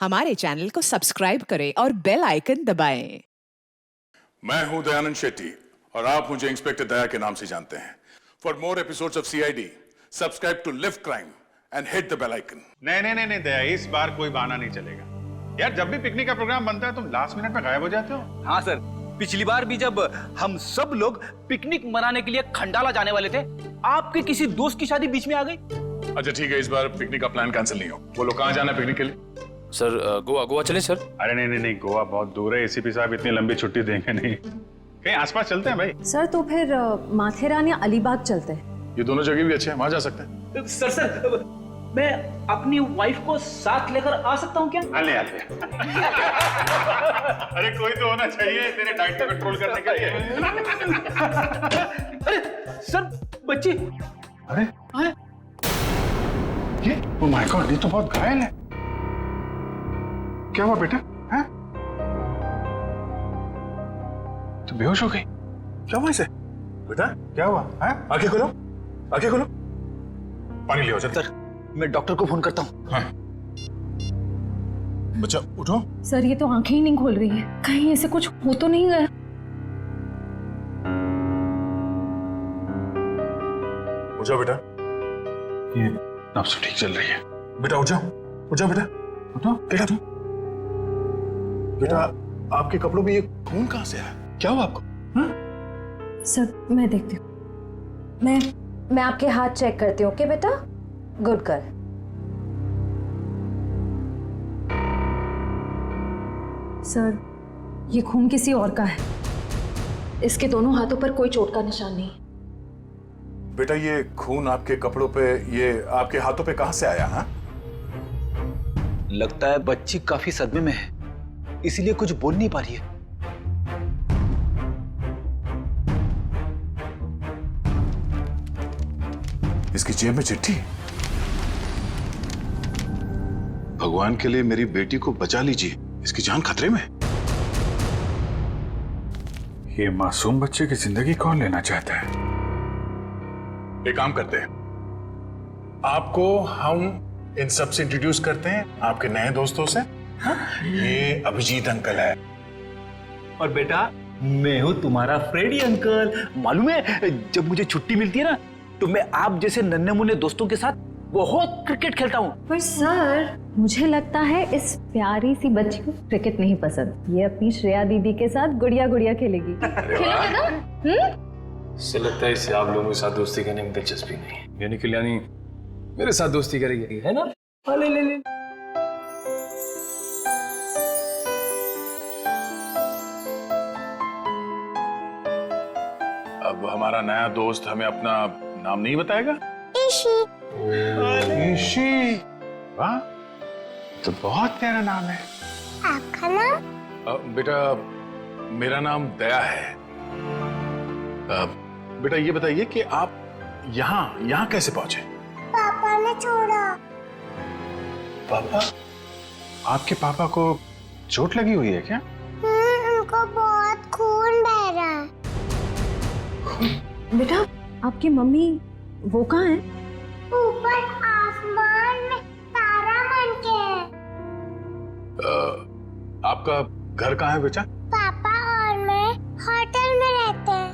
हमारे चैनल को सब्सक्राइब करें और बेल आइकन दबाएं। मैं हूं दयानंद शेट्टी और आप मुझे इंस्पेक्टर दया के नाम से जानते हैं। For more episodes of CID subscribe to lift crime and hit the bell icon. नहीं दया, इस बार कोई बहाना नहीं चलेगा यार। जब भी पिकनिक का प्रोग्राम बनता है तुम लास्ट मिनट में गायब हो जाते हो। हाँ सर, पिछली बार भी जब हम सब लोग पिकनिक मनाने के लिए खंडाला जाने वाले थे, आपके किसी दोस्त की शादी बीच में आ गई। अच्छा ठीक है, इस बार पिकनिक का प्लान कैंसिल नहीं हो। बोलो कहाँ जाना है पिकनिक के लिए? सर गोवा चले सर। अरे नहीं, गोवा बहुत दूर है। एसीपी साहब इतनी लंबी छुट्टी देंगे नहीं। कहीं आसपास चलते हैं भाई। सर तो फिर माथेरान या अलीबाग चलते हैं। ये दोनों जगह भी अच्छे हैं, वहां जा सकते हैं। सर मैं अपनी वाइफ को साथ लेकर आ सकता हूँ क्या? आले। अरे कोई तो होना चाहिए तेरे डाइट को कंट्रोल करने के लिए। अरे सर बच्ची। अरे ये ओ माय गॉड, ये तो बहुत घायल है। क्या हुआ बेटा? हैं? तो बेहोश हो गई? क्या हुआ इसे? बेटा क्या हुआ? हैं? आंखें खोलो, आंखें खोलो। पानी ले आओ सर। मैं डॉक्टर को फोन करता हूँ। हाँ। बच्चा उठो। सर ये तो आंखें ही नहीं खोल रही है, कहीं ऐसे कुछ हो तो नहीं गया? उठ जाओ बेटा, ये नब्ज ठीक चल रही है। बेटा उठ जाओ, उठ जाओ बेटा, उठो। बेटा तुम बेटा, आपके कपड़ों में ये खून कहाँ से आया? क्या हुआ आपको? हाँ? सर मैं देखती हूँ। मैं आपके हाथ चेक करती हूँ। ओके बेटा, गुड गर्ल। सर ये खून किसी और का है। इसके दोनों हाथों पर कोई चोट का निशान नहीं। बेटा ये खून आपके कपड़ों पे, ये आपके हाथों पे कहाँ से आया? हाँ, लगता है बच्ची काफी सदमे में है, इसीलिए कुछ बोल नहीं पा रही है। इसकी जेब में चिट्ठी। भगवान के लिए मेरी बेटी को बचा लीजिए, इसकी जान खतरे में। ये मासूम बच्चे की जिंदगी कौन लेना चाहता है? एक काम करते हैं, आपको हम इन सब से इंट्रोड्यूस करते हैं, आपके नए दोस्तों से। हाँ? ये अभिजीत अंकल है। और बेटा मैं हूँ तुम्हारा फ्रेडी अंकल। मालूम है जब मुझे छुट्टी मिलती है ना, तो मैं आप जैसे नन्हे मुन्ने दोस्तों के साथ बहुत क्रिकेट खेलता हूँ। पर सर मुझे लगता है इस प्यारी सी बच्ची को क्रिकेट नहीं पसंद। ये अपनी श्रेया दीदी के साथ गुड़िया गुड़िया खेलेगी। खेलोगे ना? इससे लगता है इसे आप लोगों के साथ दोस्ती करने में दिलचस्पी नहीं है, यानी कल्याणी मेरे साथ दोस्ती करेगी, है ना? ले। अब हमारा नया दोस्त हमें अपना नाम नहीं बताएगा? ईशी। वाह, तो बहुत प्यारा नाम है। आपका नाम? बेटा मेरा नाम दया है। बेटा ये बताइए कि आप यहाँ कैसे पहुंचे? पापा ने छोड़ा। पापा? आपके पापा को चोट लगी हुई है क्या? उनको बहुत खून बह रहा है। बेटा आपकी मम्मी वो कहाँ है? ऊपर आसमान में तारा बन के है। आपका घर कहाँ है बेटा? पापा और मैं होटल में रहते हैं।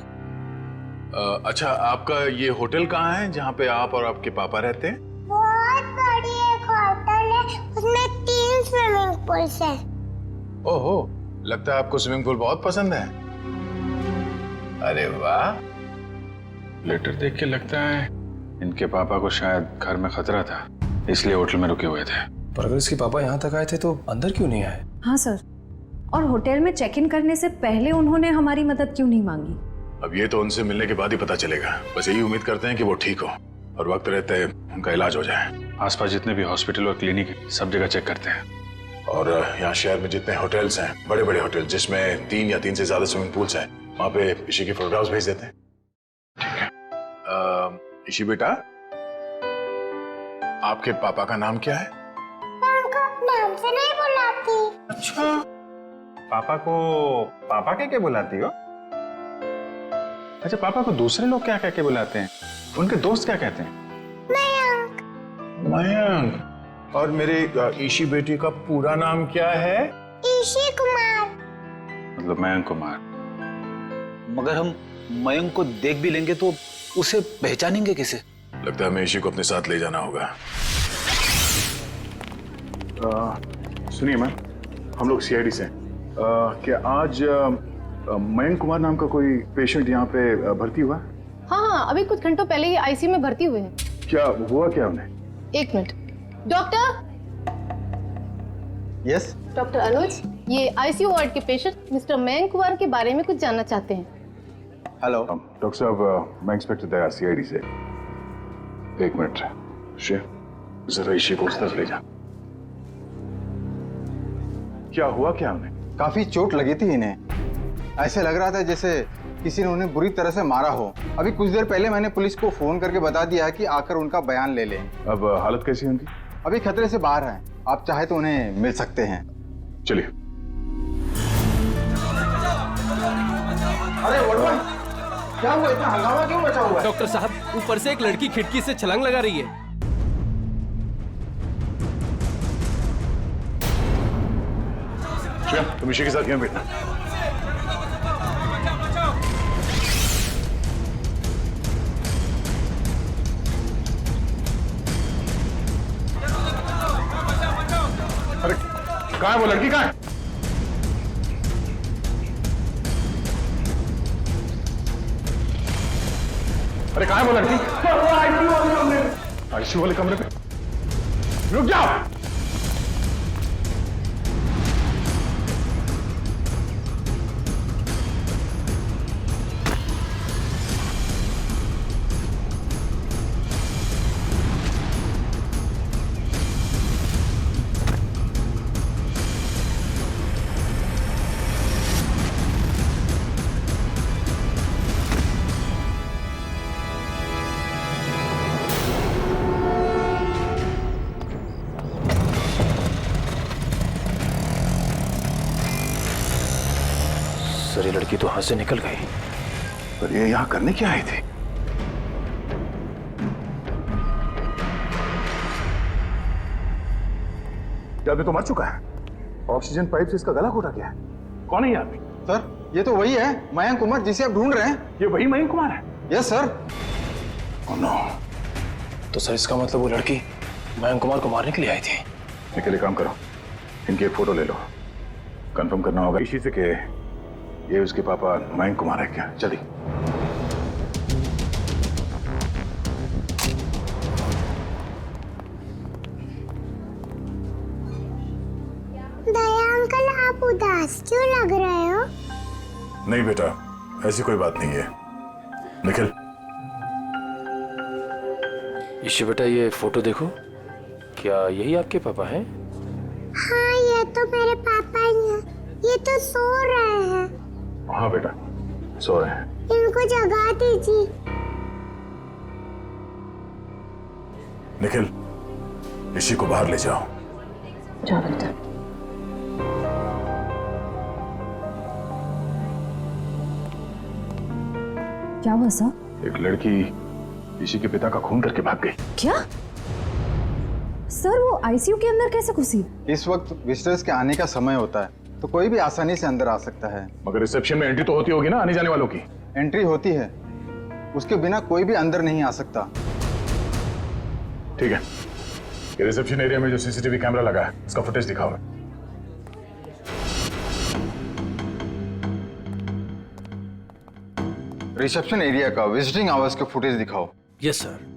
अच्छा, आपका ये होटल कहाँ है जहाँ पे आप और आपके पापा रहते हैं? बहुत बड़ी एक होटल है, उसमें 3 स्विमिंग पूल्स हैं। ओहो, लगता है आपको स्विमिंग पूल बहुत पसंद है। अरे वाह। लेटर देख के लगता है इनके पापा को शायद घर में खतरा था, इसलिए होटल में रुके हुए थे। पर अगर इसके पापा यहाँ तक आए थे तो अंदर क्यों नहीं आए? हाँ सर, और होटल में चेक इन करने से पहले उन्होंने हमारी मदद क्यों नहीं मांगी? अब ये तो उनसे मिलने के बाद ही पता चलेगा। बस यही उम्मीद करते हैं कि वो ठीक हो और वक्त रहते उनका इलाज हो जाए। आसपास जितने भी हॉस्पिटल और क्लिनिक है सब जगह चेक करते हैं। और यहाँ शहर में जितने होटल्स हैं, बड़े बड़े होटल जिसमें 3 या 3 से ज्यादा स्विमिंग पूल्स हैं, वहाँ पे ईशी की फोटोग्राफ्स भेज देते हैं। ठीक है। ईशी बेटा, आपके पापा का नाम क्या है? उनको नाम से नहीं बुलाती। अच्छा, पापा को पापा क्या बुलाती हो? अच्छा, पापा को दूसरे लोग क्या कह के बुलाते हैं? उनके दोस्त क्या कहते हैं? मयंक। मयंक। और मेरे ईशी बेटी का पूरा नाम क्या है? ईशी कुमार। मतलब मयंक कुमार। मगर हम मयंक को देख भी लेंगे तो उसे पहचानेंगे कैसे? लगता है हमें ईशी को अपने साथ ले जाना होगा। सुनिए मैम, हम लोग सीआईडी से हैं। क्या आज मयंक कुमार नाम का कोई पेशेंट यहाँ पे भर्ती हुआ? हाँ, अभी कुछ घंटों पहले ही आईसीयू में भर्ती हुए हैं। क्या हुआ क्या उन्हें? एक मिनट। डॉक्टर। यस। डॉक्टर अनुज, ये आईसीयू वार्ड के पेशेंट मिस्टर मयंक कुमार के बारे में कुछ जानना चाहते हैं। हेलो डॉक्टर साहब, मैं इंस्पेक्टर दया सीआईडी से। एक मिनट शेर, जरा ईशी को उस तरफ ले जा। क्या हुआ क्या उन्हें? काफी चोट लगी थी इन्हें। ऐसे लग रहा था जैसे किसी ने उन्हें बुरी तरह से मारा हो। अभी कुछ देर पहले मैंने पुलिस को फोन करके बता दिया है कि आकर उनका बयान ले लें। अब हालत कैसी है उनकी? अभी खतरे से बाहर हैं। आप चाहे तो उन्हें मिल सकते हैं। चलिए। अरे वड़वन, क्या हुआ? इतना हंगामा क्यों मचा हुआ है? डॉक्टर साहब, ऊपर से एक लड़की खिड़की से छलांग लगा रही है। तुम ईशी के साथ यहाँ बैठना। अरे कहाँ है वो लड़की? कहाँ है? अरे कहाँ है वो लड़की? आईसीयू वाले कमरे पे। रुक जाओ। सर, ये लड़की तो हाथ से निकल गई। पर ये यहाँ करने क्या आई थी? क्या आदमी तो मर चुका है। ऑक्सीजन पाइप से इसका गला घोटा गया है। कौन है ये आदमी? सर, ये तो वही है मयंक कुमार जिसे आप ढूंढ रहे हैं। ये वही मयंक कुमार है? Yes sir. Oh no. तो सर, इसका मतलब वो लड़की मयंक कुमार को मारने के लिए आई थी। निकले, काम करो, इनकी एक फोटो ले लो। कंफर्म करना होगा इसी से कि ये उसके पापा मयंक कुमार है क्या। जल्दी। दया अंकल, आप उदास क्यों लग रहे हो? नहीं बेटा, ऐसी कोई बात नहीं है। निखिल। ईशी बेटा, ये फोटो देखो। क्या यही आपके पापा हैं? हाँ, ये तो मेरे पापा ही हैं। ये तो सो रहे हैं। हाँ बेटा, सो रहे हैं। इनको जगा दीजिए। निखिल, ईशी को बाहर ले जाओ। जाओ बेटा। क्या हुआ सर? एक लड़की ईशी के पिता का खून करके भाग गई। क्या सर, वो आईसीयू के अंदर कैसे घुसी? इस वक्त विजिटर्स के आने का समय होता है तो कोई भी आसानी से अंदर आ सकता है। मगर रिसेप्शन में एंट्री तो होती होगी ना आने जाने वालों की? एंट्री होती है, उसके बिना कोई भी अंदर नहीं आ सकता। ठीक है, ये रिसेप्शन एरिया में जो सीसीटीवी कैमरा लगा है उसका फुटेज दिखाओ। रिसेप्शन एरिया का विजिटिंग आवर्स के फुटेज दिखाओ। Yes sir.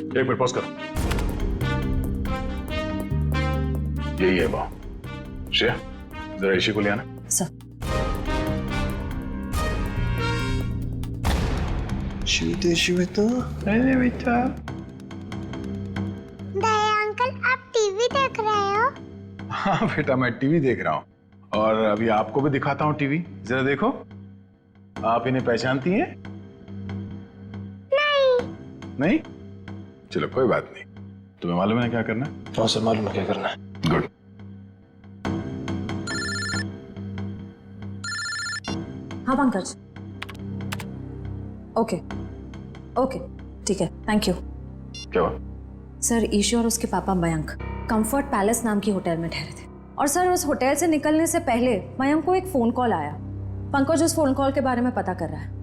एक मिनट पॉज करो। यही है वो। श्रेया, जरा ईशी को ले आना। सर। अरे बेटा। दया अंकल, आप टीवी देख रहे हो? हाँ बेटा, मैं टीवी देख रहा हूँ और अभी आपको भी दिखाता हूँ टीवी। जरा देखो, आप इन्हें पहचानती हैं? नहीं? चलो कोई बात नहीं। तुम्हें मालूम है क्या करना है? हाँ सर, मालूम है क्या करना है। गुड। हाँ पंकज, ओके ओके ठीक है, थैंक यू। क्या हुआ? सर ईशू और उसके पापा मयंक कंफर्ट पैलेस नाम की होटल में ठहरे थे और सर उस होटल से निकलने से पहले मयंक को एक फोन कॉल आया। पंकज उस फोन कॉल के बारे में पता कर रहा है।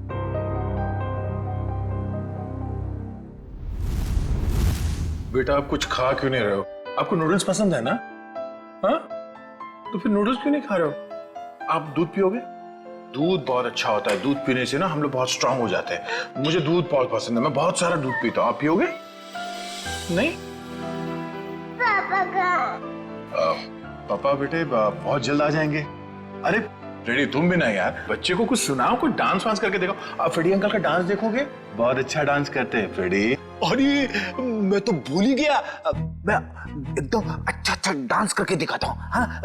बेटा आप कुछ खा क्यों नहीं रहे हो? आपको नूडल्स पसंद है ना? हाँ, तो फिर नूडल्स क्यों नहीं खा रहे हो? आप दूध पियोगे? दूध बहुत अच्छा होता है, दूध पीने से ना हम लोग बहुत स्ट्रांग हो जाते हैं। मुझे दूध बहुत पसंद है, मैं बहुत सारा दूध पीता हूँ। आप पियोगे? नहीं? पापा कहाँ? पापा बेटे बहुत जल्द आ जाएंगे। अरे फ्रेडी तुम भी ना यार, बच्चे को कुछ सुनाओ, कुछ डांस वांस करके देखो। आप फ्रेडी अंकल का डांस देखोगे, बहुत अच्छा डांस करते हैं फ्रेडी। अरे मैं तो भूल ही गया, मैं एकदम अच्छा अच्छा डांस करके दिखाता हूँ। हाँ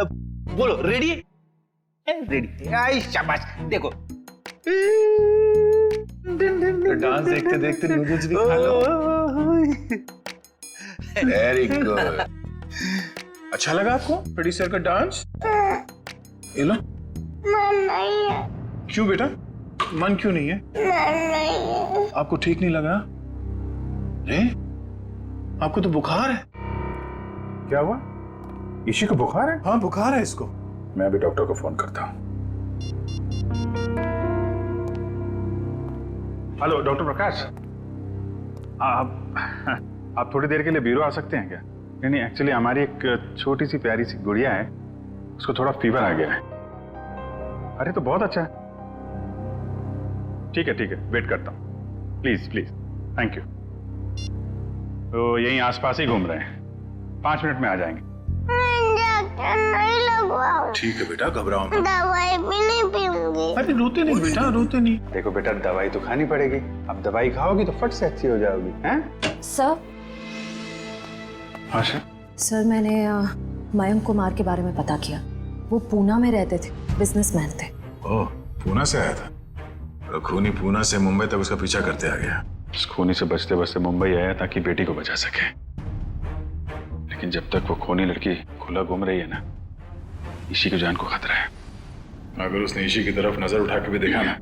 बोलो, रेडी? रेडी, आई शाबाश, देखो। डांस देखते देखते नूडल्स भी खा लो। Very good. अच्छा लगा आपको फ्रेडी सर का डांस? ये लो। मन नहीं है। क्यों बेटा, मन क्यों नहीं है? मन नहीं है। आपको ठीक नहीं लगा? अरे आपको तो बुखार है। क्या हुआ? इसी को बुखार है? हाँ बुखार है इसको। मैं अभी डॉक्टर को फोन करता हूँ। हेलो डॉक्टर प्रकाश, आप थोड़ी देर के लिए ब्यूरो आ सकते हैं क्या? नहीं एक्चुअली हमारी एक छोटी सी प्यारी सी गुड़िया है, उसको थोड़ा फीवर आ गया है। अरे तो बहुत अच्छा है। ठीक है वेट करता हूँ, प्लीज प्लीज, थैंक यू। तो यहीं आसपास ही घूम रहे हैं, 5 मिनट में आ जाएंगे। इंजेक्शन नहीं लगवाओ। ठीक है बेटा, घबराओ मत। दवाई भी नहीं पीऊंगी। अरे रोते नहीं बेटा, रोते नहीं। देखो बेटा दवाई तो खानी पड़ेगी, अब दवाई खाओगी तो फट से अच्छी हो जाओगी। हैं? सर। हाँ सर मैंने मयंक कुमार के बारे में पता किया। वो पूना में रहते थे, बिजनेसमैन थे। ओह, पूना से आया था? तो खूनी पूना से मुंबई तक उसका पीछा करते आ गया। उस खूनी से बचते बचते मुंबई आया ताकि बेटी को बचा सके। लेकिन जब तक वो खूनी लड़की खुला घूम रही है ना, ईशी की जान को खतरा है। अगर उसने ईशी की तरफ नजर उठा के भी देखा ना,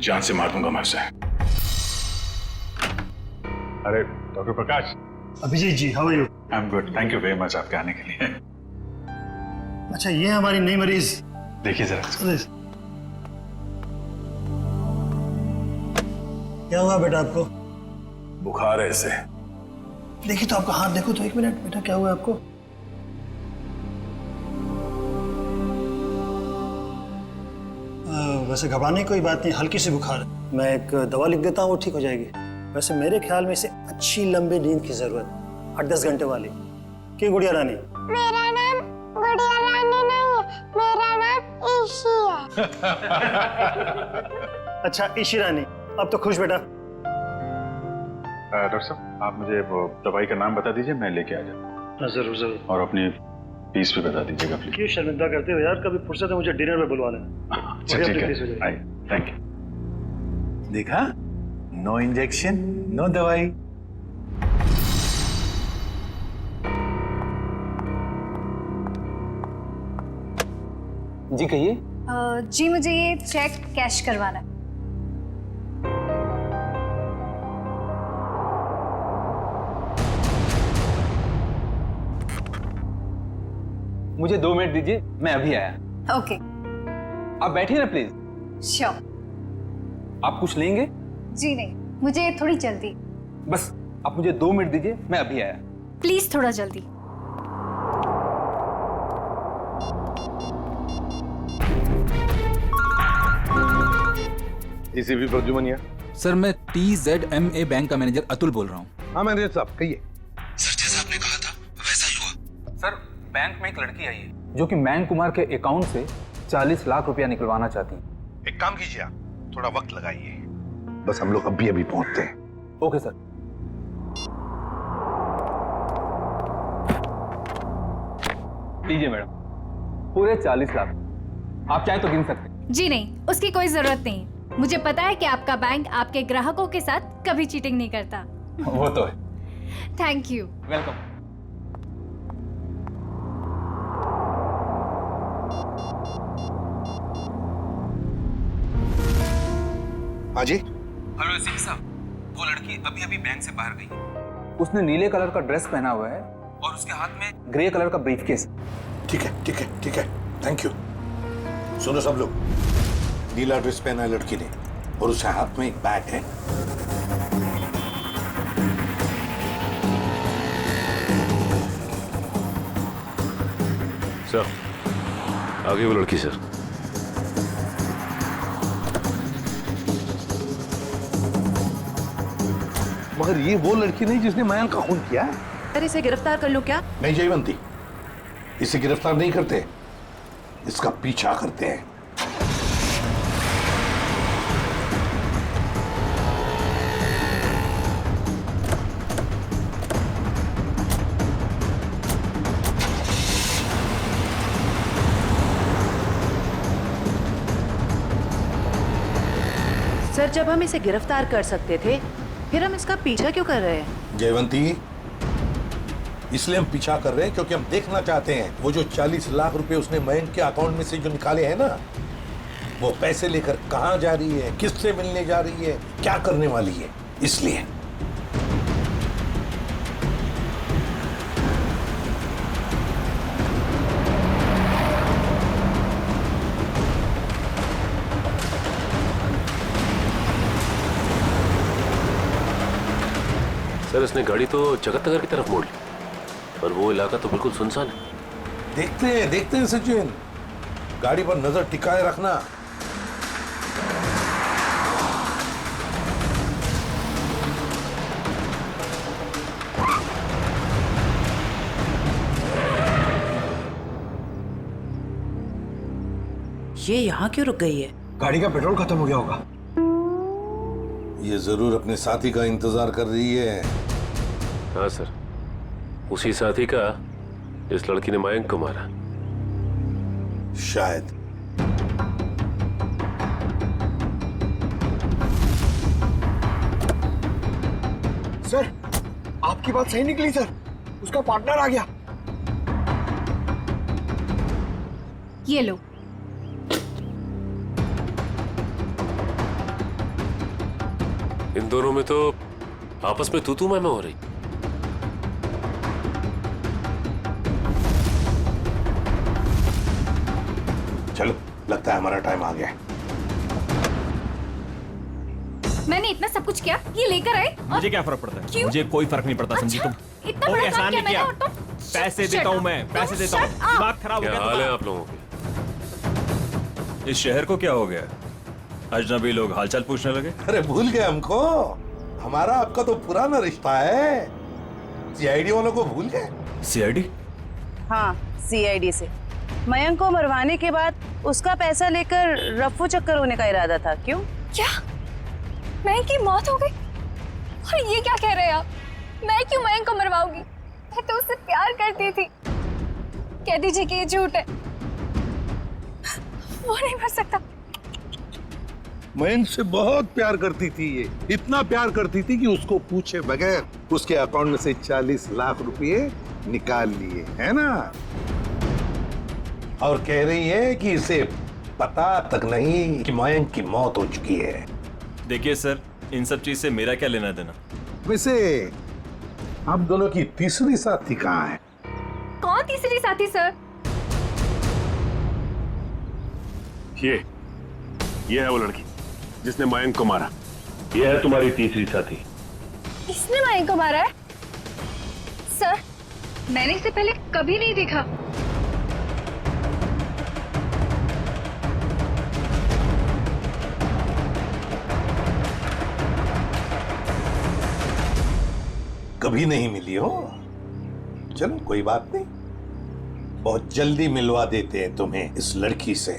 जान से मार दूंगा मैं उसे। अरे doctor Prakash. Abhijeet ji, how are you? I am good, thank you very much आपके आने के लिए। अच्छा, ये हमारी नई मरीज। देखिए जरा। क्या हुआ बेटा आपको? बुखार है इसे। देखिए तो आपका हाथ देखो तो, 1 मिनट बेटा, क्या हुआ आपको? वैसे घबराने की कोई बात नहीं, हल्की सी बुखार है। मैं एक दवा लिख देता हूँ, वो ठीक हो जाएगी। वैसे मेरे ख्याल में इसे अच्छी लंबी नींद की जरूरत, 8-10 घंटे वाली। क्यों गुड़िया रानी? मेरा नाम गुड़िया रानी नहीं है, मेरा नाम ईशी है। अच्छा ईशी रानी, अब तो खुश बेटा। डॉक्टर साहब आप मुझे वो दवाई का नाम बता दीजिए, मैं लेके आ जाऊँ। जरूर जरूर। और अपनी फीस भी बता दीजिएगा प्लीज। क्यों शर्मिंदा करते हो यार, कभी फुर्सत है मुझे डिनर में बुलवा लेना। अच्छा ठीक है, थैंक यू। देखा, नो इंजेक्शन नो दवाई। जी कहिए। जी मुझे ये चेक कैश करवाना है। मुझे 2 मिनट दीजिए, मैं अभी आया। ओके। आप बैठिए ना प्लीज। श्योर। आप कुछ लेंगे? जी नहीं, मुझे थोड़ी जल्दी। बस आप मुझे 2 मिनट दीजिए, मैं अभी आया। प्लीज थोड़ा जल्दी। एसीपी प्रद्युमन। सर मैं TZMA बैंक का मैनेजर अतुल बोल रहा हूँ। हाँ मैनेजर साहब कहिए। सर जैसा आपने कहा था वैसा ही हुआ। सर बैंक में एक लड़की आई है जो कि मयंक कुमार के अकाउंट से 40 लाख रुपया निकलवाना चाहती है। एक काम कीजिए, आप थोड़ा वक्त लगाइए, बस हम लोग अभी पहुंचते हैं। Okay sir. लीजिए मैडम, पूरे 40 लाख। आप चाहे तो गिन सकते हैं। जी नहीं, उसकी कोई जरूरत नहीं। मुझे पता है कि आपका बैंक आपके ग्राहकों के साथ कभी चीटिंग नहीं करता। वो तो है। Thank you. वेलकम। हाँ जी। हेलो एसपी साहब, वो लड़की अभी अभी बैंक से बाहर गई। उसने नीले कलर का ड्रेस पहना हुआ है और उसके हाथ में ग्रे कलर का ब्रीफकेस। ठीक है ठीक है ठीक है, थैंक यू। सुनो सब लोग, नीला ड्रेस पहना है लड़की ने और उसके हाथ में एक बैग है। सर, आगे वो लड़की सर। मगर ये वो लड़की नहीं जिसने मयंक का खून किया है। सर इसे गिरफ्तार कर लो क्या? नहीं जयवंती, इसे गिरफ्तार नहीं करते, इसका पीछा करते हैं। सर जब हम इसे गिरफ्तार कर सकते थे फिर हम इसका पीछा क्यों कर रहे हैं? जयवंती, इसलिए हम पीछा कर रहे हैं क्योंकि हम देखना चाहते हैं वो जो 40 लाख रुपए उसने मयंक के अकाउंट में से जो निकाले हैं ना, वो पैसे लेकर कहां जा रही है, किससे मिलने जा रही है, क्या करने वाली है, इसलिए। सर इसने गाड़ी तो जगत नगर की तरफ मोड़ ली और वो इलाका तो बिल्कुल सुनसान है। देखते हैं सचिन, गाड़ी पर नजर टिकाए रखना। ये यहाँ क्यों रुक गई है? गाड़ी का पेट्रोल खत्म हो गया होगा। ये जरूर अपने साथी का इंतजार कर रही है। हाँ सर, उसी साथी का इस लड़की ने मयंक को मारा। शायद। सर, आपकी बात सही निकली सर, उसका पार्टनर आ गया। ये लो। इन दोनों में तो आपस में तू मैं हो रही। चलो, लगता है हमारा टाइम आ गया। मैंने इतना सब कुछ किया, ये लेकर आए। मुझे क्या फर्क पड़ता है? क्यों? मुझे कोई फर्क नहीं पड़ता, समझी तुम? इतना बड़ा काम किया मैंने और तुम? पैसे देता हूँ मैं, पैसे देता हूँ। दिमाग खराब हो क्या गया हाल है आप लोगों के? इस शहर को क्या हो गया? अजनबी लोग हालचाल पूछने लगे। अरे भूल गए हमको? हमारा आपका तो पुराना रिश्ता है। सीआईडी वालों को भूल गए? सीआईडी? हाँ, सीआईडी से मयंक को मरवाने के बाद उसका पैसा लेकर रफ्फू चक्कर होने का इरादा था। क्यों? क्या? मयंक की मौत हो गई? और ये क्या कह रहे हैं आप? मैं क्यों मयंक को मरवाऊंगी? मैं तो उससे प्यार करती थी। कह दीजिए कि ये झूठ है। वो नहीं मर सकता। मयंक से बहुत प्यार करती थी ये, इतना प्यार करती थी कि उसको पूछे बगैर उसके अकाउंट में से 40 लाख रुपए निकाल लिए, है ना? और कह रही है कि इसे पता तक नहीं कि मयंक की मौत हो चुकी है। देखिए सर, इन सब चीज से मेरा क्या लेना देना? वैसे आप दोनों की तीसरी साथी कहाँ है? कौन तीसरी साथी सर? ये है वो लड़की जिसने मयंक को मारा। ये है तुम्हारी तीसरी साथी। इसने मयंक को मारा है? सर, मैंने इसे पहले कभी नहीं देखा। कभी नहीं मिली हो? चलो कोई बात नहीं, बहुत जल्दी मिलवा देते हैं तुम्हें इस लड़की से।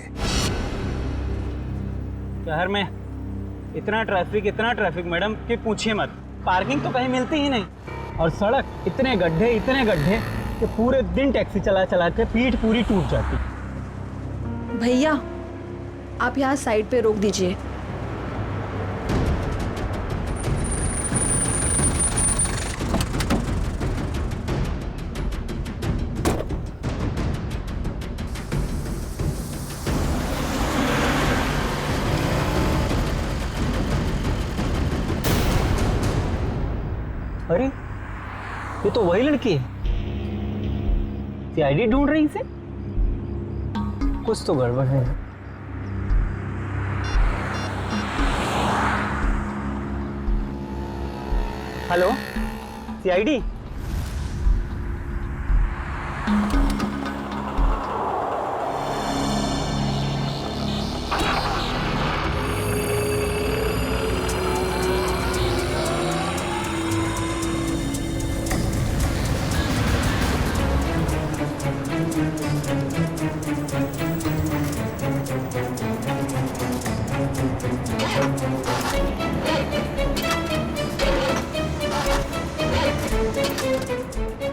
शहर में इतना ट्रैफिक मैडम कि पूछिए मत। पार्किंग तो कहीं मिलती ही नहीं, और सड़क इतने गड्ढे कि पूरे दिन टैक्सी चला चला के पीठ पूरी टूट जाती। भैया, आप यहाँ साइड पे रोक दीजिए। अरे ये तो वही लड़की है। सीआईडी ढूंढ रही इसे, कुछ तो गड़बड़ है। Hello CID.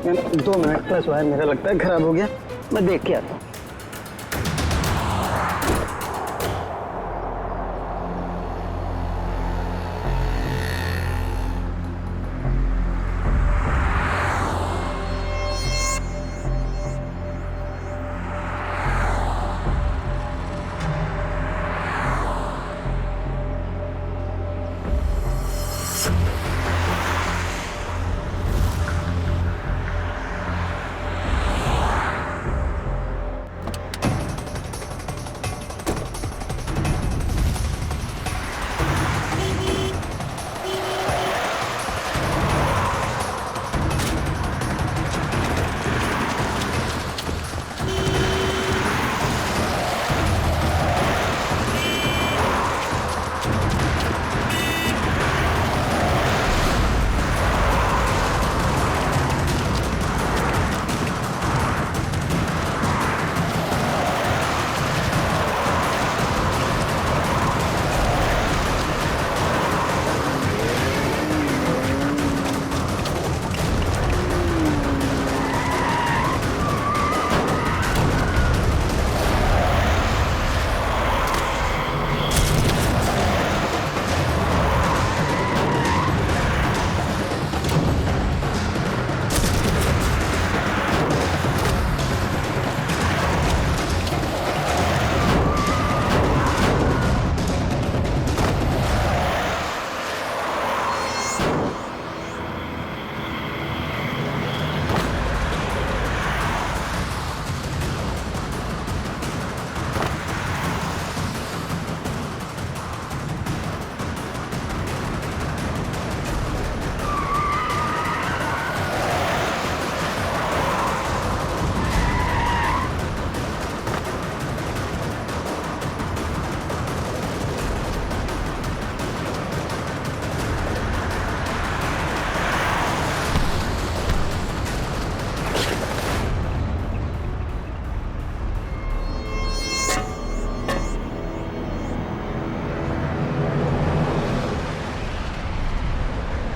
Ma'am 2 minute plus wire मेरा लगता है खराब हो गया, मैं देख के आता हूँ।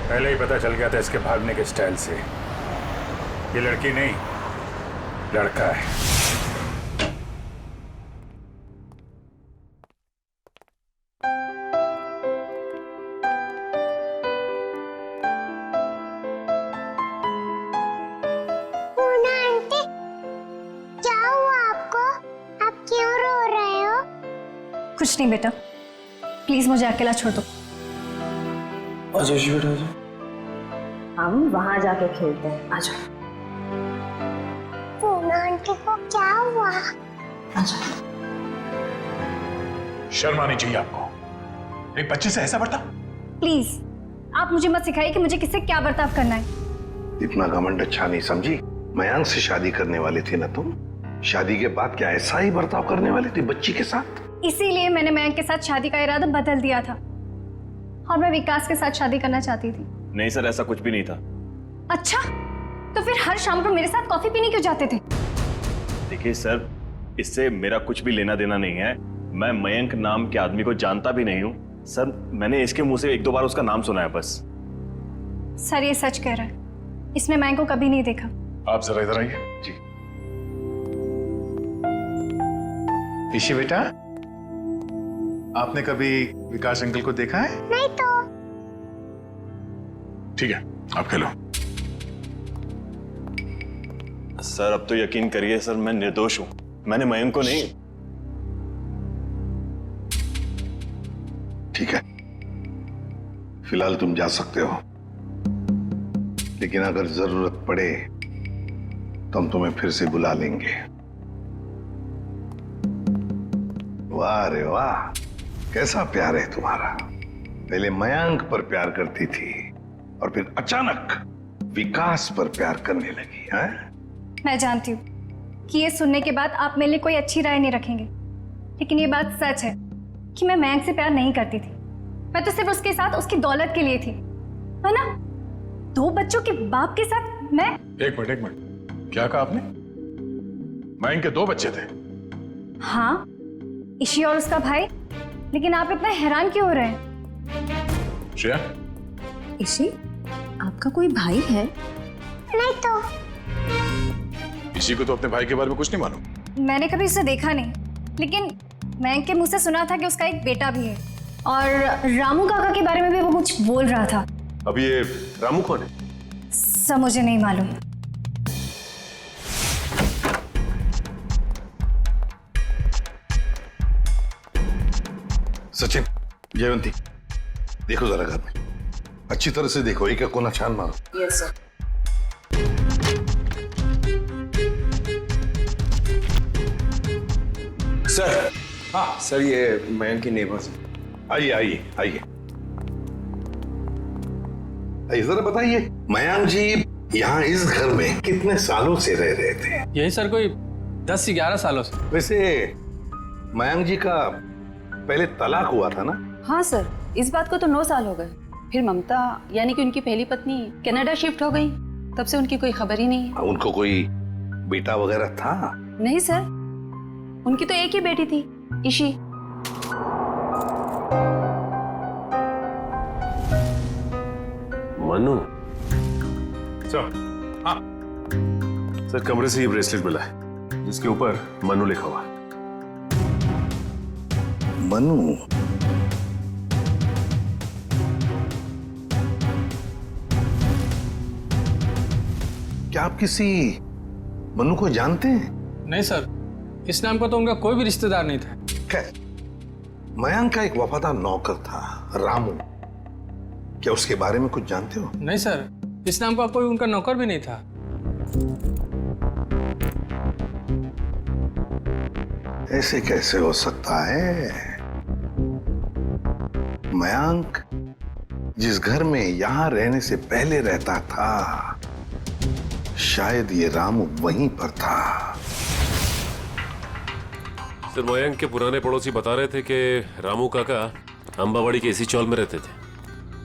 पहले ही पता चल गया था इसके भागने के स्टाइल से। ये लड़की नहीं, लड़का है। पूना आंटी, क्या हुआ आपको? आप क्यों रो रहे हो? कुछ नहीं बेटा, प्लीज मुझे अकेला छोड़ दो। आजा बेटा आजा। हम वहां जाके खेलते हैं, आ जाओ। पूना आंटी को क्या हुआ? आ जाओ। शर्म आनी चाहिए आपको, एक बच्चे से ऐसा बर्ताव। प्लीज आप मुझे मत सिखाइए कि मुझे किससे क्या बर्ताव करना है। इतना घमंड अच्छा नहीं समझी। मयांक से शादी करने वाली थी ना तुम? शादी के बाद क्या ऐसा ही बर्ताव करने वाली थी बच्ची के साथ? इसीलिए मैंने मयंक के साथ शादी का इरादा बदल दिया था और मैं विकास के साथ शादी करना चाहती थी। नहीं सर, ऐसा कुछ भी नहीं था। अच्छा, तो फिर हर शाम को मेरे साथ कॉफी पीने क्यों जाते थे? देखिए सर, इससे मेरा कुछ भी लेना देना नहीं है। मैं मयंक नाम के आदमी को जानता भी नहीं हूँ सर। मैंने इसके मुंह से 1-2 बार उसका नाम सुना है बस। सर ये सच कह रहा है, इसने मयंक को कभी नहीं देखा। आप जरा इधर आइए। जी ईशी बेटा, आपने कभी विकास अंकल को देखा है? नहीं तो। ठीक है, आप खेलो। सर अब तो यकीन करिए सर, मैं निर्दोष हूं। मैंने मयंक को नहीं। ठीक है, फिलहाल तुम जा सकते हो। लेकिन अगर जरूरत पड़े तो हम तुम्हें फिर से बुला लेंगे। वाह रे वाह, कैसा प्यार है तुम्हारा। पहले मयंक पर प्यार करती थी और फिर अचानक विकास पर प्यार करने लगी है। मैं जानती हूँ कि ये सुनने के बाद आप मेरे लिए कोई अच्छी राय नहीं रखेंगे, लेकिन ये बात सच है कि मैं मयंक से प्यार नहीं करती थी। मैं तो सिर्फ उसके साथ उसकी दौलत के लिए थी, है ना? 2 बच्चों के बाप के साथ मैं। एक मिनट, क्या कहा आपने? मयंक के 2 बच्चे थे? हाँ, ईशी और उसका भाई। लेकिन आप इतना हैरान क्यों हो रहे हैं? श्रेया, ईशी, आपका कोई भाई है? नहीं तो। इसी को तो अपने भाई के बारे में कुछ नहीं मालूम। मैंने कभी उसे देखा नहीं, लेकिन मयंक के मुंह से सुना था कि उसका एक बेटा भी है, और रामू काका के बारे में भी वो कुछ बोल रहा था। अब ये रामू कौन है? सब मुझे नहीं मालूम। सचिन, जयवंती, देखो जरा घर में अच्छी तरह से देखो, एक एक कोना छान मारो। Yes sir. सर। हाँ सर, ये मयंक की नेबर्स। आइए आइए आइए, जरा बताइए, मयंक जी यहाँ इस घर में कितने सालों से रह रहे थे? यही सर कोई 10 से 11 सालों से। वैसे मयंक जी का पहले तलाक हुआ था ना? हाँ सर, इस बात को तो 9 साल हो गए। फिर ममता यानी कि उनकी पहली पत्नी कनाडा शिफ्ट हो गई, तब से उनकी कोई खबर ही नहीं है। उनको कोई बेटा वगैरह था? नहीं सर, उनकी तो एक ही बेटी थी, ईशी। मनु सर। हाँ सर, कमरे से ये ब्रेसलेट मिला है जिसके ऊपर मनु लिखा हुआ है। मनु? क्या आप किसी मनु को जानते हैं? नहीं सर, इस नाम का तो उनका कोई भी रिश्तेदार नहीं था। खैर, मयंक का एक वफादार नौकर था रामू, क्या उसके बारे में कुछ जानते हो? नहीं सर, इस नाम का कोई उनका नौकर भी नहीं था। ऐसे कैसे हो सकता है? मयंक जिस घर में यहां रहने से पहले रहता था, शायद ये रामू वहीं पर था। सर, मयंक के पुराने पड़ोसी बता रहे थे कि रामू काका अंबावाड़ी के इसी चौल में रहते थे।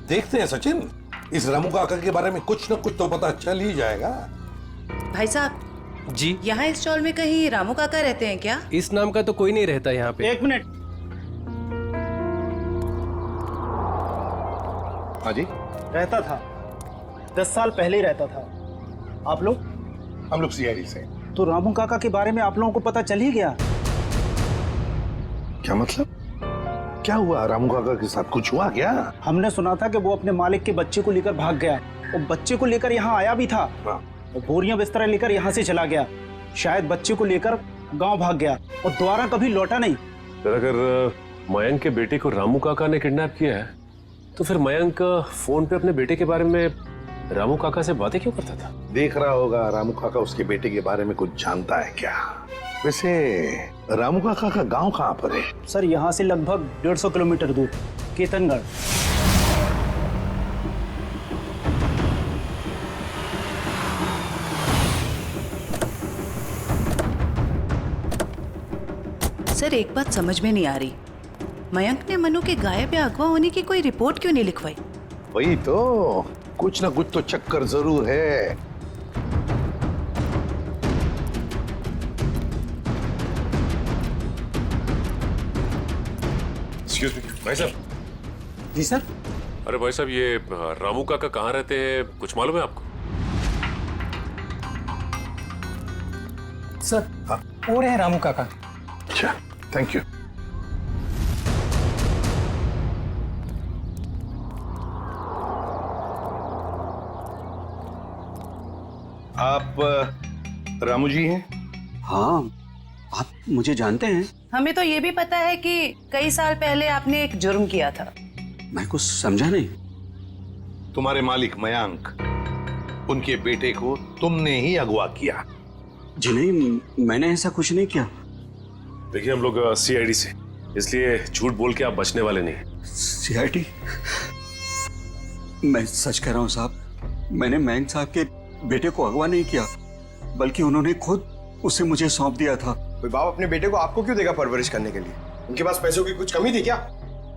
देखते हैं सचिन, इस रामू काका के बारे में कुछ न कुछ तो पता चल ही जाएगा। भाई साहब जी, यहाँ इस चौल में कहीं रामू काका रहते हैं क्या? इस नाम का तो कोई नहीं रहता यहाँ पे। एक मिनट। हाँ जी, रहता था, 10 साल पहले ही रहता था। आप लोग? हम लोग सीआईडी से। तो रामू काका के बारे में आप लोगों को पता चल ही गया? क्या मतलब? क्या हुआ रामू काका के साथ? कुछ हुआ क्या? हमने सुना था कि वो अपने मालिक के बच्चे को लेकर भाग गया, और बच्चे को लेकर यहाँ आया भी था, और बोरियां बिस्तरा लेकर यहाँ से चला गया। शायद बच्चे को लेकर गांव भाग गया और दोबारा कभी लौटा नहीं। सर, अगर मयंक के बेटे को रामू काका ने किडनैप किया है, तो फिर मयंक फोन पे अपने बेटे के बारे में रामू काका से बातें क्यों करता था? देख रहा होगा रामू काका उसके बेटे के बारे में कुछ जानता है क्या? वैसे रामू काका का गांव कहाँ पर है? सर, यहाँ से लगभग 150 किलोमीटर दूर, केतनगढ़। सर, एक बात समझ में नहीं आ रही, मयंक ने मनु के गायब या अगवा होने की कोई रिपोर्ट क्यों नहीं लिखवाई? वही तो, कुछ ना कुछ तो चक्कर जरूर है। एक्सक्यूज मी भाई साहब। जी सर। अरे भाई साहब, ये रामू काका कहाँ रहते हैं, कुछ मालूम है आपको? सर, वो रहे रामू काका। अच्छा, थैंक यू। आप रामू जी हैं? हाँ, आप मुझे जानते हैं? हमें तो ये भी पता है कि कई साल पहले आपने एक जुर्म किया था। मैं कुछ समझा नहीं। तुम्हारे मालिक मयंक उनके बेटे को तुमने ही अगवा किया। जी नहीं, मैंने ऐसा कुछ नहीं किया। देखिए हम लोग सीआईडी से, इसलिए झूठ बोल के आप बचने वाले नहीं। सीआईडी? मैं सच कह रहा हूँ साहब, मैंने मयंक साहब के बेटे को अगवा नहीं किया, बल्कि उन्होंने खुद उसे मुझे सौंप दिया था। कोई बाप अपने बेटे को आपको क्यों देगा परवरिश करने के लिए? उनके पास पैसों की कुछ कमी थी क्या?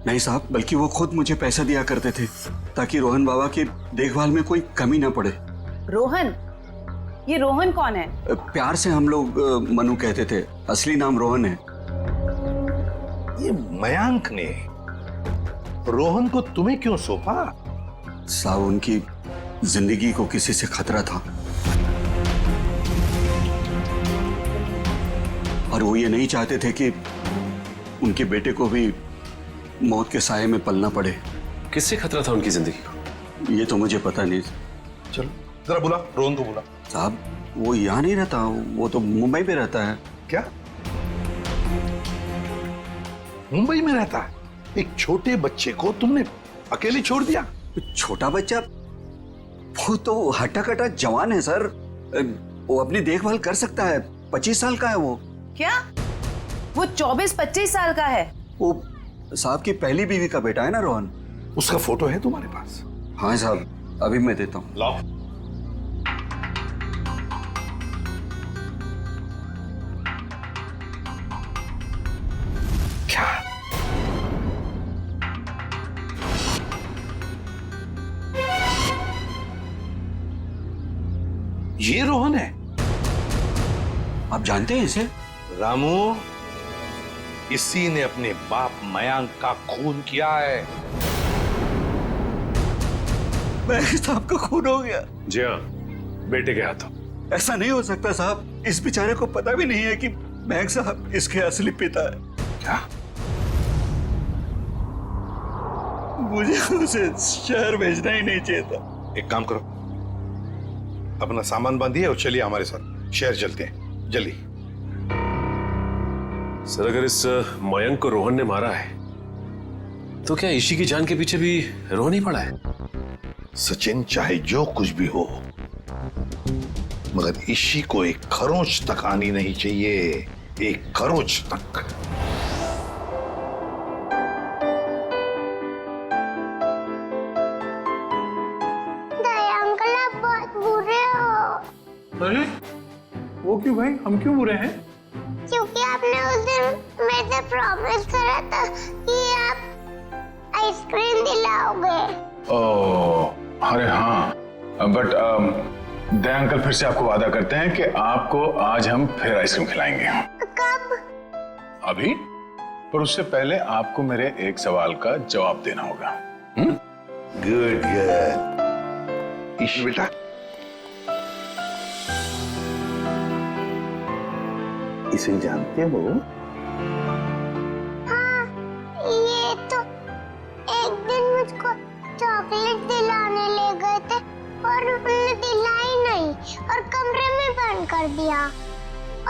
नहीं साहब, बल्कि वो खुद मुझे पैसा दिया करते थे ताकि रोहन बाबा की देखभाल में कोई कमी ना पड़े। रोहन? ये रोहन कौन है? प्यार से हम लोग मनु कहते थे, असली नाम रोहन है। ये मयंक ने रोहन को तुम्हें क्यों सौंपा? साहब, उनकी जिंदगी को किसी से खतरा था और वो ये नहीं चाहते थे कि उनके बेटे को भी मौत के साए में पलना पड़े। किससे खतरा था उनकी जिंदगी को? ये तो मुझे पता नहीं। चलो जरा बुला, रोहन को बुला। साहब, वो यहाँ नहीं रहता, वो तो मुंबई में रहता है। क्या मुंबई में रहता है? एक छोटे बच्चे को तुमने अकेले छोड़ दिया? छोटा बच्चा? वो तो हट्टा कट्टा जवान है सर, वो अपनी देखभाल कर सकता है। 25 साल का है वो। क्या? वो 24-25 साल का है? वो साहब की पहली बीवी का बेटा है ना रोहन। उसका फोटो है तुम्हारे पास? हाँ साहब, अभी मैं देता हूँ। लाओ। क्या? ये रोहन है? आप जानते हैं इसे? रामू, इसी ने अपने बाप मयंक का खून किया है। मयंक साहब का खून हो गया? जी हाँ, बेटे के हाथों। ऐसा नहीं हो सकता साहब, इस बेचारे को पता भी नहीं है कि मयंक साहब इसके असली पिता है। क्या? मुझे उसे शहर भेजना ही नहीं चाहिए था। एक काम करो, अपना सामान बांधिए और चलिए हमारे साथ, शहर चलते हैं, जल्दी। सर, अगर इस मयंक को रोहन ने मारा है तो क्या ईशी की जान के पीछे भी रोहन ही पड़ा है? सचिन, चाहे जो कुछ भी हो, मगर ईशी को एक खरोंच तक आनी नहीं चाहिए, एक खरोंच तक। दया अंकल, आप बहुत बुरे हो। अरे वो क्यों भाई, हम क्यों बुरे हैं? क्योंकि आपने उस दिन मेरे से प्रॉमिस करा था कि आप आइसक्रीम दिलाओगे। ओह, अरे हाँ, बट दया अंकल फिर से आपको वादा करते हैं कि आपको आज हम फिर आइसक्रीम खिलाएंगे। कब? अभी, पर उससे पहले आपको मेरे एक सवाल का जवाब देना होगा। Good good. ईशी बेटा, इसे जानते हो? हाँ, ये तो एक दिन मुझको चॉकलेट दिलाने ले गए थे और उन्होंने दिलाई नहीं और कमरे में बंद कर दिया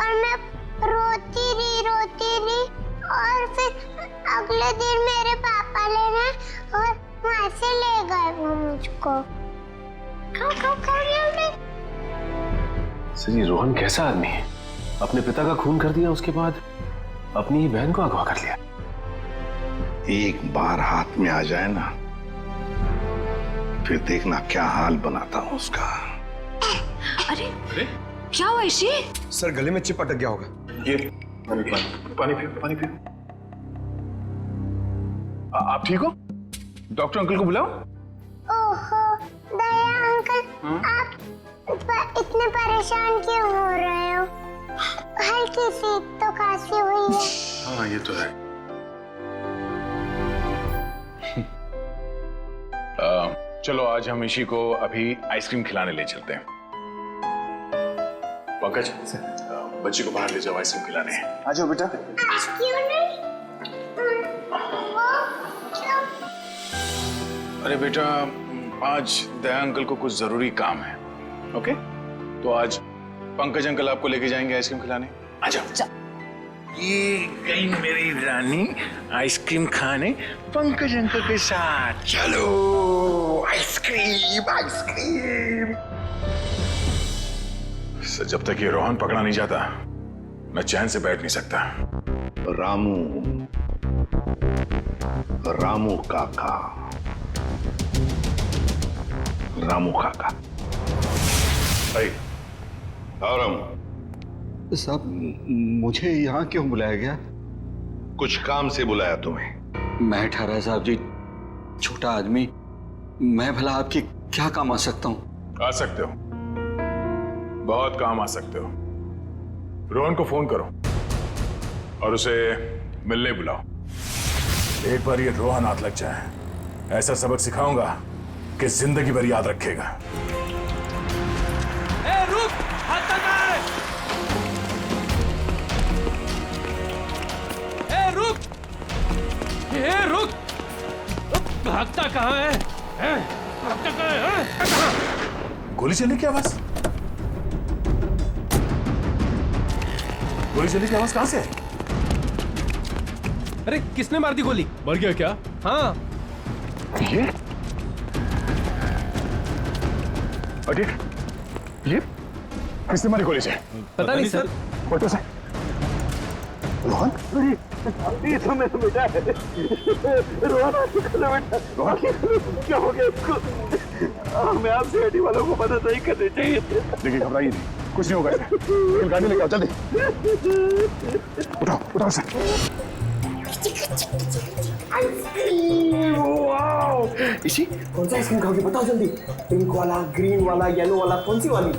और मैं रोती रही और फिर अगले दिन मेरे पापा लेने और वहां से ले गए वो मुझको। सर, ये रोहन कैसा आदमी है? अपने पिता का खून कर दिया, उसके बाद अपनी ही बहन को अगवा कर लिया। एक बार हाथ में आ जाए ना, फिर देखना क्या हाल बनाता हूं उसका। अरे क्या हुआ ईशी? सर, गले में चिप अटक गया होगा। ये पानी पियो, पानी पियो। आप ठीक हो? डॉक्टर अंकल को बुलाओ। ओहो, दया अंकल, आप इतने परेशान क्यों हो रहे हो? हल्की सी तो खांसी हुई है। हाँ, ये तो है। चलो आज हम ईशी को अभी आइसक्रीम खिलाने ले चलते हैं। पंकज, बच्ची को बाहर ले जाओ, आइसक्रीम खिलाने। आ जाओ बेटा। क्यों नहीं? क्यों? अरे बेटा, आज दया अंकल को कुछ जरूरी काम है। ओके, तो आज पंकज अंकल आपको लेके जाएंगे आइसक्रीम खिलाने। आ जाओ। ये गई मेरी रानी आइसक्रीम खाने पंकज अंकल के साथ। चलो, आइसक्रीम आइसक्रीम। सर, जब तक ये रोहन पकड़ा नहीं जाता मैं चैन से बैठ नहीं सकता। रामू काका, रामू काका। भाई और रामू साहब, मुझे यहाँ क्यों बुलाया गया? कुछ काम से बुलाया तुम्हें। मैं ठहरा साहब जी, छोटा आदमी, मैं भला आपके क्या काम आ सकता हूँ? आ सकते हो, बहुत काम आ सकते हो। रोहन को फोन करो और उसे मिलने बुलाओ। एक बार ये रोहन हाथ लग जाए, ऐसा सबक सिखाऊंगा कि जिंदगी भर याद रखेगा। रुक, हाथ लगा। रुक, रुक, भागता कहाँ है? भागता कहाँ है? गोली चलने की आवाज, गोली चलने की आवाज कहां से है? अरे किसने मार दी गोली? मर गया क्या? हाँ। ये किसने मारी गोली से? पता नहीं सर। फोटो से रोहन? ये तो मैं बेटा रोहन बेटा, रोहन क्या हो गया इसको? हमें आपसे सीआईडी वालों को मदद नहीं करनी चाहिए। देखिए, घबराइए नहीं, कुछ नहीं होगा इसे। गाड़ी लेके आओ जल्दी। उठाओ उठाओ सर। इसी कौन सा आइसक्रीम खाओगे बताओ जल्दी। पिंक वाला, ग्रीन वाला, येलो वाला, कौन सी वाली?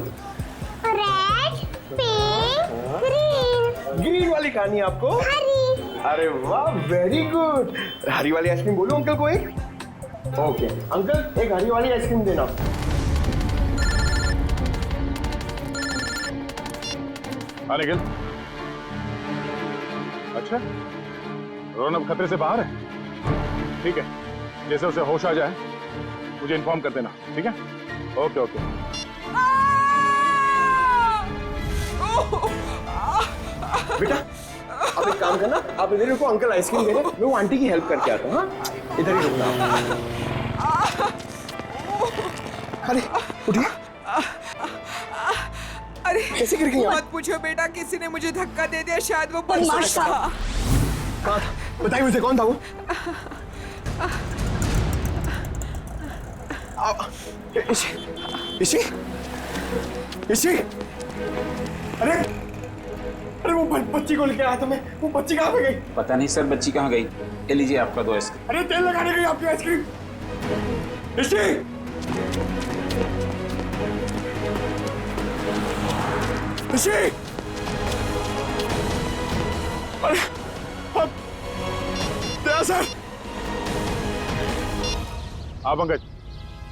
Red, pink, green. ग्रीन वाली खानी है आपको? हरी। अरे वाह, वेरी गुड। हरी वाली आइसक्रीम बोलो अंकल को एक। ओके अंकल, एक हरी वाली आइसक्रीम देना। हाँ निखिल, अच्छा रोहन अब खतरे से बाहर है? ठीक है, जैसे उसे होश आ जाए मुझे इन्फॉर्म कर देना, ठीक है? Okay okay. बेटा आप एक काम करना, आप इधर रुको, अंकल आइसक्रीम दे रहे हैं, मैं वो आंटी की हेल्प करके आता हूँ। हाँ इधर ही रुकना। अरे उठिए। अरे कैसे गिर गई? मत पूछो बेटा, किसी ने मुझे धक्का दे दिया, शायद वो बदमाश था। कहाँ था? बताइए मुझे, कौन था वो? इसी अरे अरे वो बच्ची को लेके आया था मैं, वो बच्ची कहाँ पे गई? पता नहीं सर, बच्ची कहाँ गई? ये लीजिए आपका 2 आइसक्रीम। अरे तेल लगाने गई आपकी आइसक्रीम। इसी अरे दया सर। हाँ पंकज,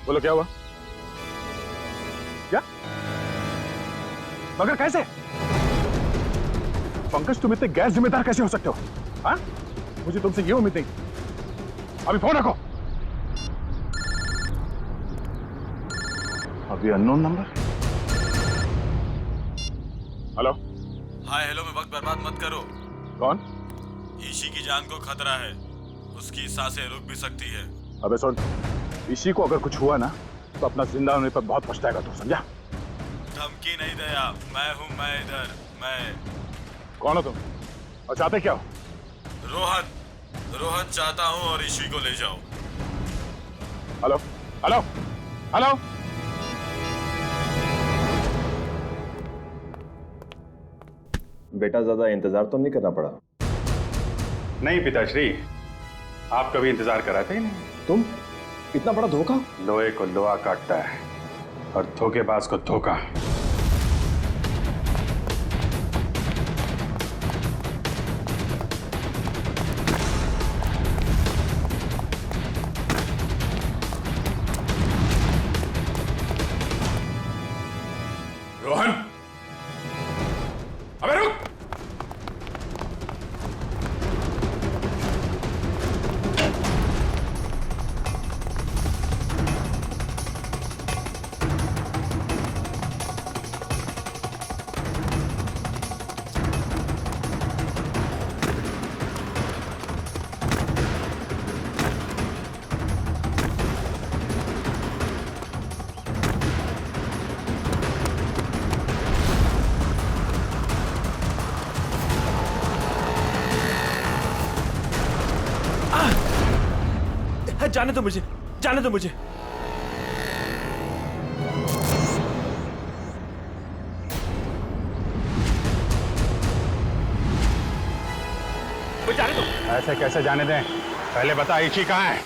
बोलो क्या हुआ? क्या? मगर कैसे? पंकज, तुम इतने गैर जिम्मेदार कैसे हो सकते हो? हाँ? मुझे तुमसे ये उम्मीद नहीं। अभी फोन रखो। अभी unknown number. Hello. Hi hello में वक्त बर्बाद मत करो। कौन? ईशी की जान को खतरा है, उसकी सांसें रुक भी सकती है। अबे सुन, ईशी को अगर कुछ हुआ ना तो अपना जिंदा होने पर बहुत पछताएगा तू, समझा? धमकी नहीं दया, मैं हूं, मैं इधर, मैं। कौन हो तुम और चाहते क्या हो? रोहन चाहता हूं और ईशी को ले जाओ। Hello hello hello. बेटा ज्यादा इंतजार तो नहीं करना पड़ा? नहीं पिताश्री, आप कभी इंतजार कराते ही नहीं। तुम इतना बड़ा धोखा? लोहे को लोहा काटता है और धोखेबाज को धोखा। रोहन, अबे रुक। जाने दो मुझे, जाने दो मुझे। जाने दो। ऐसे कैसे जाने दें? पहले बता इची कहाँ है?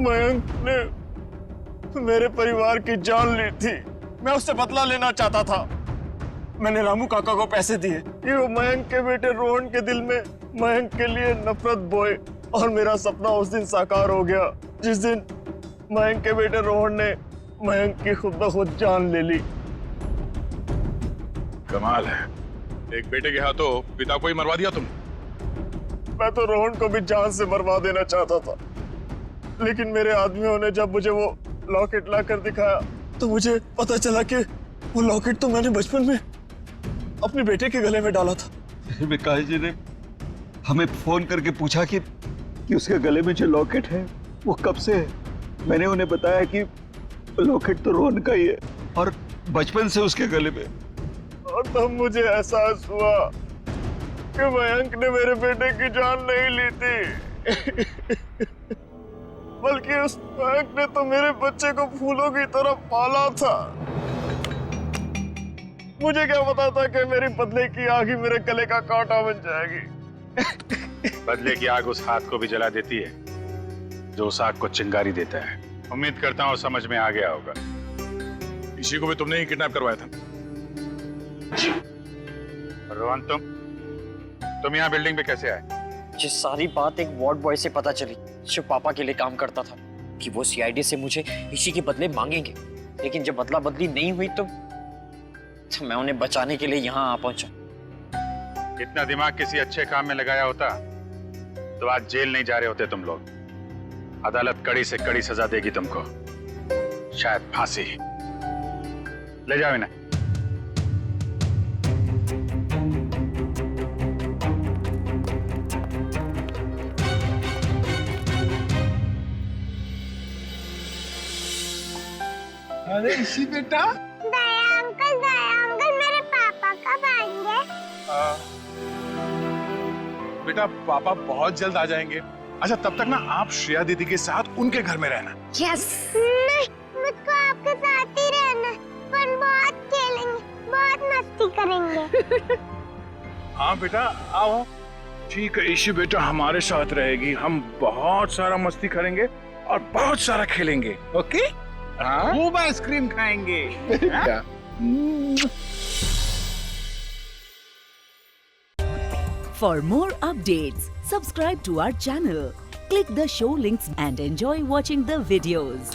मयंक ने मेरे परिवार की जान ली थी। मैं उससे बदला लेना चाहता था। मैंने रामू काका को पैसे दिए कि वो मयंक के बेटे रोहन के दिल में मयंक के लिए नफरत बोए, और मेरा सपना उस दिन साकार हो गया जिस दिन मयंक के बेटे रोहन ने मयंक की खुद ब खुद जान ले ली। कमाल है, एक बेटे के हाथों पिता को ही मरवा दिया तुम। मैं तो रोहन को भी जान से मरवा देना चाहता था, लेकिन मेरे आदमियों ने जब मुझे वो लॉकेट लाकर दिखाया तो मुझे पता चला कि वो लॉकेट तो मैंने बचपन में अपने बेटे के गले में डाला था। विकास जी ने हमें फोन करके पूछा कि उसके गले में जो लॉकेट है वो कब से है। मैंने उन्हें बताया कि लॉकेट तो रोहन का ही है और बचपन से उसके गले में। और तब मुझे एहसास हुआ कि मयंक ने मेरे बेटे की जान नहीं ली थी बल्कि उस मयंक ने तो मेरे बच्चे को फूलों की तरह पाला था। मुझे क्या पता था कि मेरी बदले की आग ही मेरे गले का कांटा बन जाएगी। बदले की आग उस हाथ को भी जला देती है जो उस आग को चिंगारी देता है। उम्मीद करता हूँ समझ में आ गया होगा। इसी को भी तुमने ही किडनैप करवाया था। रोहन, तुम यहाँ बिल्डिंग पे कैसे आए? ये सारी बात एक वार्ड बॉय से पता चली जो पापा के लिए काम करता था, कि वो सीआईडी से मुझे इसी के बदले मांगेंगे। लेकिन जब बदला बदली नहीं हुई तो मैं उन्हें बचाने के लिए यहाँ आ पहुंचा। इतना दिमाग किसी अच्छे काम में लगाया होता तो आज जेल नहीं जा रहे होते तुम लोग। अदालत कड़ी से कड़ी सजा देगी तुमको, शायद फांसी। ले जाओ इन्हें। अरे इसी बेटा, दया अंकल मेरे पापा कब आएंगे? बेटा पापा बहुत जल्द आ जाएंगे। अच्छा तब तक ना आप श्रेया दीदी के साथ उनके घर में रहना। यस। नहीं, मुझको आपके साथ ही रहना। पर बहुत खेलेंगे, बहुत मस्ती करेंगे। हाँ बेटा आओ। ठीक है ईशी बेटा हमारे साथ रहेगी, हम बहुत सारा मस्ती करेंगे और बहुत सारा खेलेंगे। ओके? खूब आइसक्रीम खाएंगे। For more updates, subscribe to our channel, click the show links and enjoy watching the videos.